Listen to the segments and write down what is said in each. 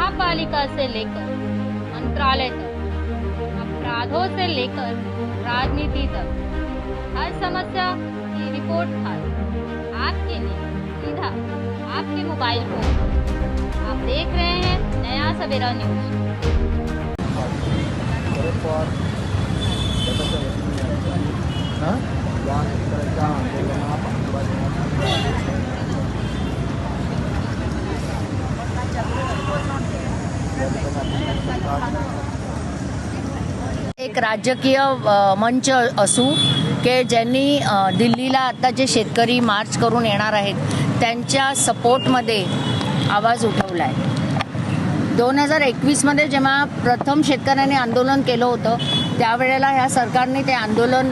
महापालिका से लेकर मंत्रालय तक, अपराधों से लेकर राजनीति तक, हर समस्या की रिपोर्ट कार्ड आपके लिए सीधा आपके मोबाइल फोन। आप देख रहे हैं नया सवेरा न्यूज। एक राजकीय मंच असू की ज्यांनी दिल्लीला आता जे शेतकरी मार्च करून येणार आहेत त्यांच्या सपोर्टमध्ये आवाज उठवला आहे। 2021मध्ये जेव्हा प्रथम शेतकऱ्यांनी आंदोलन केलं होतं त्यावेळेला ह्या सरकारने ते आंदोलन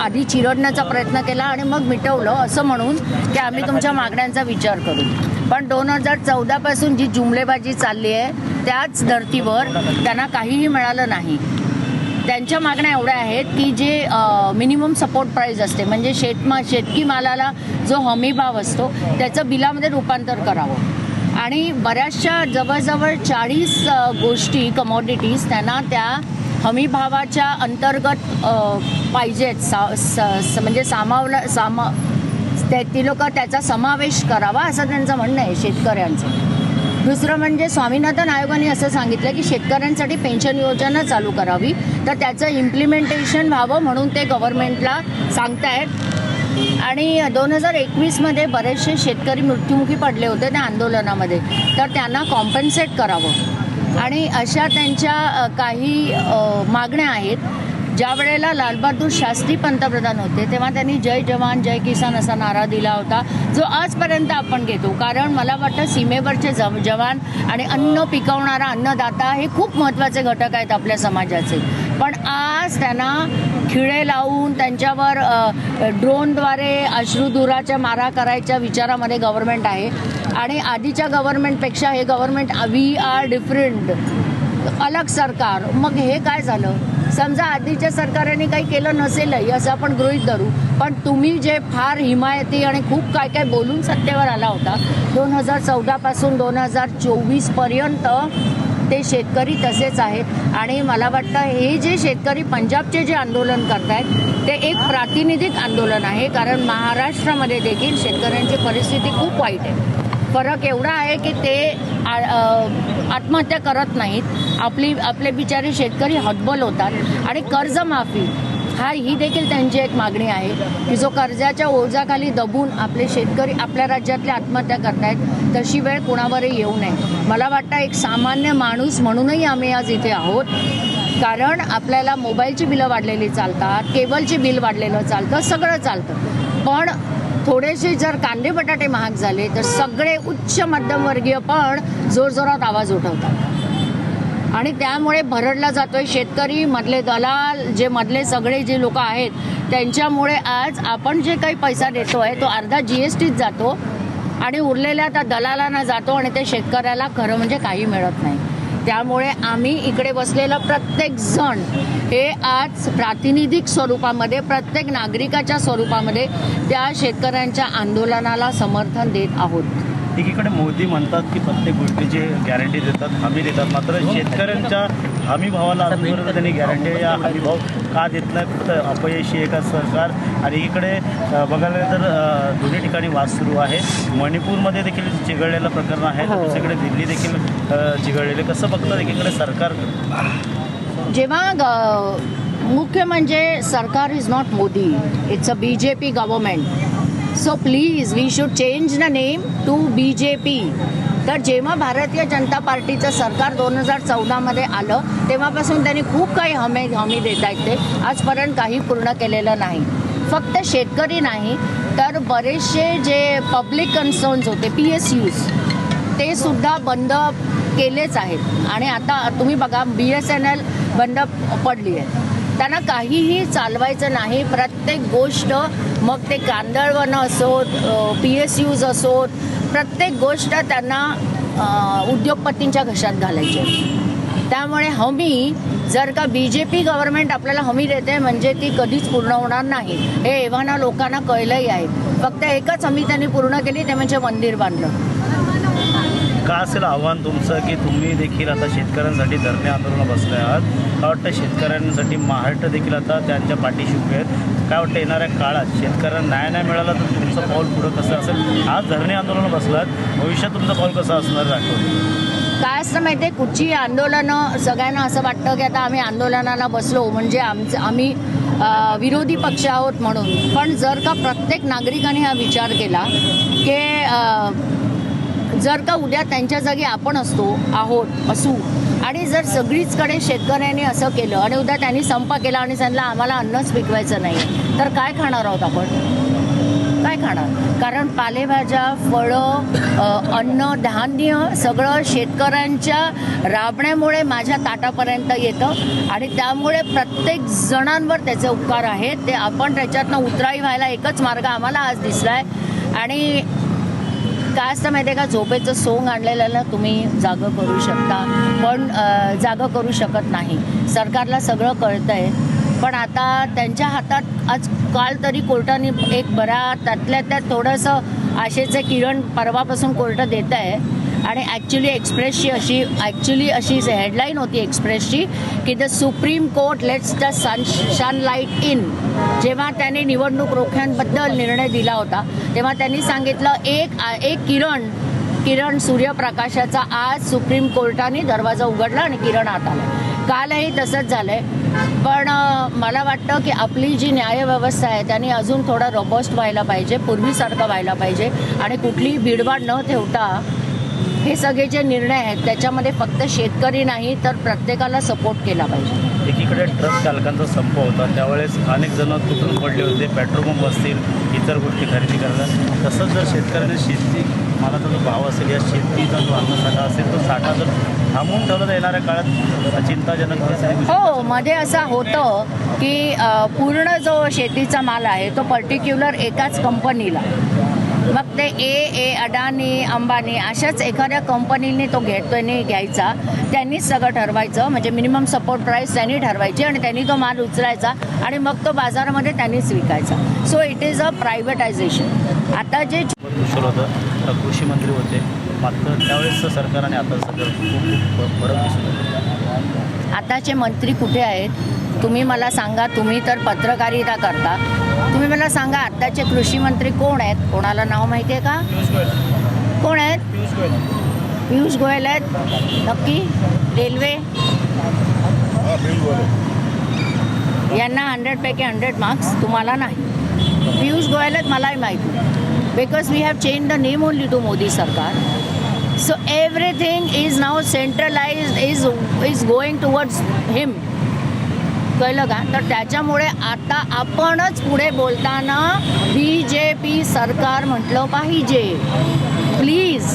आधी चिरडण्याचा प्रयत्न केला आणि मग मिटवलं असं म्हणून की आम्ही तुमच्या मागण्यांचा विचार करू। पण 2014 पासून जी जुमलेबाजी चालली आहे त्याच धर्तीवर त्यांना काहीही मिळालं नाही। त्यांच्या मागण्या एवढ्या आहेत की जे मिनिमम सपोर्ट प्राईस असते म्हणजे शेतकी मालाला जो हमी भाव असतो त्याचं बिलामध्ये रूपांतर करावं आणि बऱ्याचशा जवळजवळ 40 गोष्टी कमॉडिटीज त्यांना त्या हमी भावाच्या अंतर्गत पाहिजेत म्हणजे ती लोक त्याचा समावेश करावा असं त्यांचं म्हणणं आहे शेतकऱ्यांचं। दुसरं म्हणजे स्वामीनाथन आयोगाने असं सांगितलं की शेतकऱ्यांसाठी पेन्शन योजना चालू करावी तर त्याचं इम्प्लिमेंटेशन व्हावं म्हणून ते गव्हर्नमेंटला सांगतायत। आणि 2021मध्ये बरेचसे शेतकरी मृत्युमुखी पडले होते त्या आंदोलनामध्ये तर त्यांना कॉम्पन्सेट करावं आणि अशा त्यांच्या काही मागण्या आहेत। ज्या वेळेला लालबहादूर शास्त्री पंतप्रधान होते तेव्हा त्यांनी जय जवान जय किसान असा नारा दिला होता जो आजपर्यंत आपण घेतो। कारण मला वाटतं सीमेवरचे जवान आणि अन्न पिकवणारा अन्नदाता हे खूप महत्त्वाचे घटक आहेत आपल्या समाजाचे। पण आज त्यांना खिळे लावून त्यांच्यावर ड्रोनद्वारे अश्रुधुराच्या मारा करायच्या विचारामध्ये गव्हर्नमेंट आहे आणि आधीच्या गव्हर्नमेंटपेक्षा हे गव्हर्नमेंट वी आर डिफरंट अलग सरकार। मग हे काय झालं? समजा आधीच्या सरकारने काही केलं नसेलही असं आपण गृहीत धरू पण तुम्ही जे फार हिमायती आणि खूप काय काय बोलून सत्तेवर आला होता 2014 पासून 2024 पर्यंत ते शेतकरी तसेच आहेत। आणि मला वाटतं हे जे शेतकरी पंजाबचे जे आंदोलन करतायत ते एक प्रातिनिधिक आंदोलन आहे कारण महाराष्ट्रामध्ये देखील शेतकऱ्यांची परिस्थिती खूप वाईट आहे। फरक एवढा आहे की ते आत्महत्या करत नाहीत, आपले बिचारे शेतकरी हतबल होतात आणि कर्जमाफी ही देखील त्यांची एक मागणी आहे की जो कर्जाच्या ओझ्याखाली दबून आपले शेतकरी आपल्या राज्यातले आत्महत्या करतायत तशी वेळ कुणावरही येऊ नये। मला वाटतं एक सामान्य माणूस म्हणूनही आम्ही आज इथे आहोत कारण आपल्याला मोबाईलची बिलं वाढलेली चालतात, केबलची बिल वाढलेलं चालतं, सगळं चालतं। पण थोडेसे जर कांदे बटाटे महाग झाले तर सगळे उच्च मध्यमवर्गीय पण जोरजोरात आवाज उठवतात आणि त्यामुळे भरडला जातोय शेतकरी, मधले दलाल, जे मधले सगळे जे लोक आहेत त्यांच्यामुळे आज आपण जे काही पैसा देतोय तो अर्धा GSTत जातो आणि उरलेल्या त्या दलालांना जातो आणि ते शेतकऱ्याला खरं म्हणजे काही मिळत नाही। त्यामुळे आम्ही इकडे बसलेलं प्रत्येक जण हे आज प्रातिनिधिक स्वरूपामध्ये प्रत्येक नागरिकाच्या स्वरूपामध्ये त्या शेतकऱ्यांच्या आंदोलनाला समर्थन देत आहोत। एकीकडे मोदी म्हणतात की प्रत्येक गोष्टीची गॅरंटी देतात, हमी देतात, मात्र शेतकऱ्यांच्या हमी भावाला अजूनपर्यंत त्यांनी गॅरंटी या हमी भाव का देत नाही, फक्त अपयशी एका सरकार। आणि एकीकडे बघायला तर दोन्ही ठिकाणी वाद सुरू आहे। मणिपूरमध्ये देखील चिघळलेलं प्रकरण आहे तर दुसरीकडे दिल्ली देखील चिघळलेले। कसं बघतात एकीकडे सरकार? जेव्हा मुख्य म्हणजे सरकार is not Modi, it's a BJP government. So please we should change the name to BJP। तर जेव्हा भारतीय जनता पार्टीचं सरकार 2014मध्ये आलं तेव्हापासून त्यांनी खूप काही हमी देत आहेत ते आजपर्यंत काही पूर्ण केलेलं नाही। फक्त शेतकरी नाही तर बरेचसे जे पब्लिक कन्सर्न्स होते PSUs ते सुद्धा बंद केलेच आहेत। आणि आता तुम्ही बघा BSNL बंद पडली आहे, त्यांना काहीही चालवायचं नाही। प्रत्येक गोष्ट मग ते कांदळवनं असोत, PSUs असोत, प्रत्येक गोष्ट त्यांना उद्योगपतींच्या घशात घालायची आहे। त्यामुळे हमी जर का BJP गव्हर्नमेंट आपल्याला हमी देते म्हणजे ती कधीच पूर्ण होणार नाही हे एव्हाना लोकांना कळलंही आहे। फक्त एकच हमी त्यांनी पूर्ण केली ते म्हणजे मंदिर बांधलं। का असेल आव्हान तुमचं की तुम्ही देखील आता शेतकऱ्यांसाठी धरणे आंदोलन बसले आहात? काय वाटतं शेतकऱ्यांसाठी महाराष्ट्र देखील आता त्यांच्या पाठीशी उभे आहेत? काय वाटतं येणाऱ्या काळात शेतकऱ्यांना न्याय नाही मिळाला तर तुमचं पाऊल पुढं कसं असेल? आज धरणे आंदोलन बसलात, भविष्यात तुमचं पाऊल कसं असणार राष्ट्रवादी? काय असतं माहिती आहे, कुठची आंदोलनं सगळ्यांना असं वाटतं की आता आम्ही आंदोलनाला बसलो म्हणजे आम्ही विरोधी पक्ष आहोत म्हणून. पण जर का प्रत्येक नागरिकाने हा विचार केला की जर का उद्या त्यांच्या जागी आपण असू आणि जर सगळीचकडे शेतकऱ्यांनी असं केलं आणि उद्या त्यांनी संप केला आणि सांगितलं आम्हाला अन्नच पिकवायचं नाही, तर काय खाणार आहोत आपण? काय खाणार? कारण पालेभाज्या, फळं, अन्न, धान्य सगळं शेतकऱ्यांच्या राबण्यामुळे माझ्या ताटापर्यंत येतं आणि त्यामुळे प्रत्येक जणांवर त्याचे उपकार आहेत. ते आपण त्याच्यातनं उतराई व्हायला एकच मार्ग आम्हाला आज दिसला आहे. आणि काय असतं माहिती आहे का, झोपेचं सोंग आणलेल्याला तुम्ही जागं करू शकता पण जागं करू शकत नाही. सरकारला सगळं कळतं आहे पण आता त्यांच्या हातात आज काल तरी कोर्टाने एक बरा त्यातल्या त्यात थोडंसं आशेचे किरण परवापासून कोर्ट देत आहे. आणि ॲक्च्युली अशी हेडलाईन होती एक्सप्रेसची की the supreme court lets the sunlight in. जेव्हा त्यांनी निवडणूक रोख्यांबद्दल निर्णय दिला होता तेव्हा त्यांनी सांगितलं एक किरण सूर्यप्रकाशाचा आज सुप्रीम कोर्टाने दरवाजा उघडला आणि किरण आत आला. कालही तसंच झालं आहे. पण मला वाटतं की आपली जी न्यायव्यवस्था आहे त्यांनी अजून थोडा रोबस्ट व्हायला पाहिजे, पूर्वीसारखं व्हायला पाहिजे आणि कुठलीही भीडभाड न ठेवता हे सगळे जे निर्णय आहेत त्याच्यामध्ये फक्त शेतकरी नाही तर प्रत्येकाला सपोर्ट केला पाहिजे. एकीकडे ट्रक चालकांचा संप होता त्यावेळेस अनेक जण तुटून पडले होते, पेट्रोल पंप असतील, इतर गोष्टी खरेदी करायला. तसंच जर शेतकऱ्याने मालाचा जो भाव असेल या शेतीचा जो अन्नसाठा असेल तो साठा जर थांबवून ठेवला तर येणाऱ्या काळात चिंताजनक परिस्थिती. हो, मध्ये असं होतं की पूर्ण जो शेतीचा माल आहे तो पर्टिक्युलर एकाच कंपनीला, मग ते अडानी, अंबानी अशाच एखाद्या कंपनीने तो घ्यायचा. त्यांनीच सगळं ठरवायचं, म्हणजे मिनिमम सपोर्ट प्राईस त्यांनी ठरवायची आणि त्यांनी तो माल उचलायचा आणि मग तो बाजारामध्ये त्यांनीच विकायचा. So it is a privatisation. आता जे होतं कृषी मंत्री होते मात्र त्यावेळेसचं सरकार आणि आता सगळं खूप फरक दिसून. आताचे मंत्री कुठे आहेत तुम्ही मला सांगा. तुम्ही तर पत्रकारिता करता, तुम्ही मला सांगा आत्ताचे कृषी मंत्री कोण आहेत? कोणाला नाव माहिती आहे का? कोण आहेत? पियुष गोयल आहेत. नक्की? रेल्वे यांना 100पैकी 100 मार्क्स, तुम्हाला नाही. पियुष गोयल आहेत मलाही माहिती, because we have change the name only to Modi सरकार. So everything is now centralised is going towards him. कळलं का? तर त्याच्यामुळे आता आपणच पुढे बोलताना BJP सरकार म्हटलं पाहिजे प्लीज.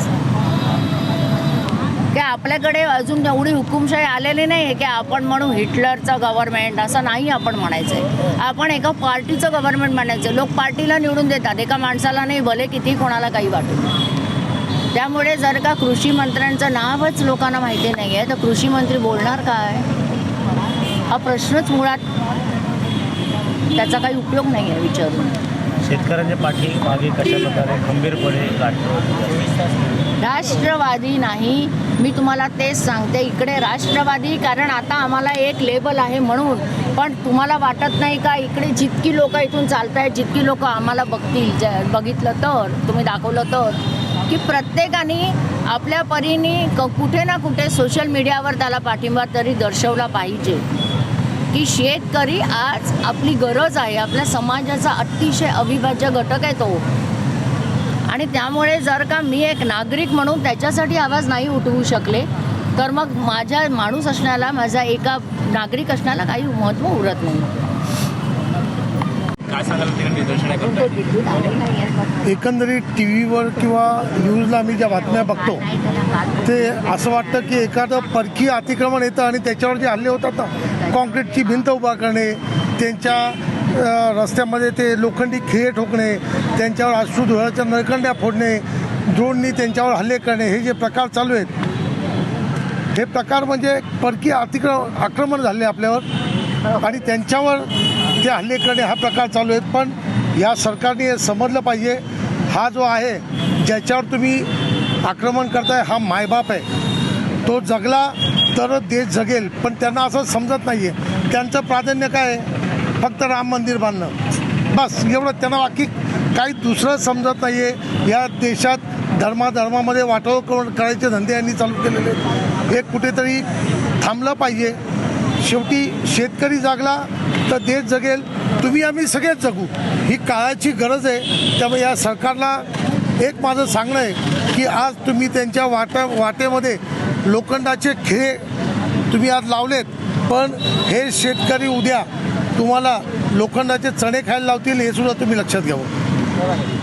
की आपल्याकडे अजून एवढी हुकुमशाही आलेली नाही आहे की आपण म्हणू हिटलरचं गव्हर्नमेंट, असं नाही आपण म्हणायचं आहे. आपण एका पार्टीचं गव्हर्नमेंट म्हणायचं. लोक पार्टीला निवडून देतात, एका माणसाला नाही, भले किती कोणाला काही वाटू. त्यामुळे जर का कृषी मंत्र्यांचं नावच लोकांना माहिती नाही आहे तर कृषी मंत्री बोलणार काय? हा प्रश्नच मुळात त्याचा काही उपयोग नाही आहे विचारून. शेतकऱ्यांच्या पाठीमागे कशा प्रकारे खंबीरपणे राष्ट्रवादी नाही, मी तुम्हाला तेच सांगते. इकडे राष्ट्रवादी कारण आता आम्हाला एक लेबल आहे म्हणून. पण तुम्हाला वाटत नाही का इकडे जितकी लोक इथून चालत आहेत, जितकी लोक आम्हाला बघितलं तर, तुम्ही दाखवलं तर की प्रत्येकाने आपल्या परीने कुठे ना कुठे सोशल मीडियावर त्याला पाठिंबा तरी दर्शवला पाहिजे की शेतकरी आज आपली गरज आहे, आपल्या समाजाचा अतिशय अविभाज्य घटक आहे तो. आणि त्यामुळे जर का मी एक नागरिक म्हणून त्याच्यासाठी आवाज नाही उठवू शकले तर मग माझ्या माणूस असण्याला, माझा एका नागरिक असण्याला काही महत्त्व उरत नाही. एकंदरीत टी व्हीवर किंवा न्यूजला मी ज्या बातम्या बघतो ते असं वाटतं की एखादं परकीय अतिक्रमण येतं आणि त्याच्यावर जे हल्ले होतात ना, कॉन्क्रीटची भिंत उभा करणे, त्यांच्या रस्त्यामध्ये ते लोखंडी खिळे ठोकणे, त्यांच्यावर अश्रुधुराच्या नळकंड्या फोडणे, ड्रोननी त्यांच्यावर हल्ले करणे, हे जे प्रकार चालू आहेत हे प्रकार म्हणजे परकीय आक्रमण झाले आपल्यावर आणि त्यांच्यावर ते हल्ले करणे हा प्रकार चालू आहेत. पण या सरकारने हे समजलं पाहिजे, हा जो आहे ज्याच्यावर तुम्ही आक्रमण करताय हा मायबाप आहे. तो जगला तर देश जगेल, पण त्यांना असं समजत नाही आहे. त्यांचं प्राधान्य काय आहे? फक्त राम मंदिर बांधणं, बस एवढं. त्यांना बाकी काही दुसरं समजत नाही आहे. या देशात धर्माधर्मामध्ये वाटोळ करायचे धंदे यांनी चालू केलेले, हे कुठेतरी थांबलं पाहिजे. शेवटी शेतकरी जागला तर देश जगेल, तुम्ही आम्ही सगळेच जगू, ही काळाची गरज आहे. त्यामुळे या सरकारला एक माझं सांगणं आहे की आज तुम्ही त्यांच्या वाटेमध्ये लोखंडाचे खिळे तुम्ही आज लावलेत, पण हे शेतकरी उद्या तुम्हाला लोखंडाचे चणे खायला लावतील, हे सुद्धा तुम्ही लक्षात घ्यावं.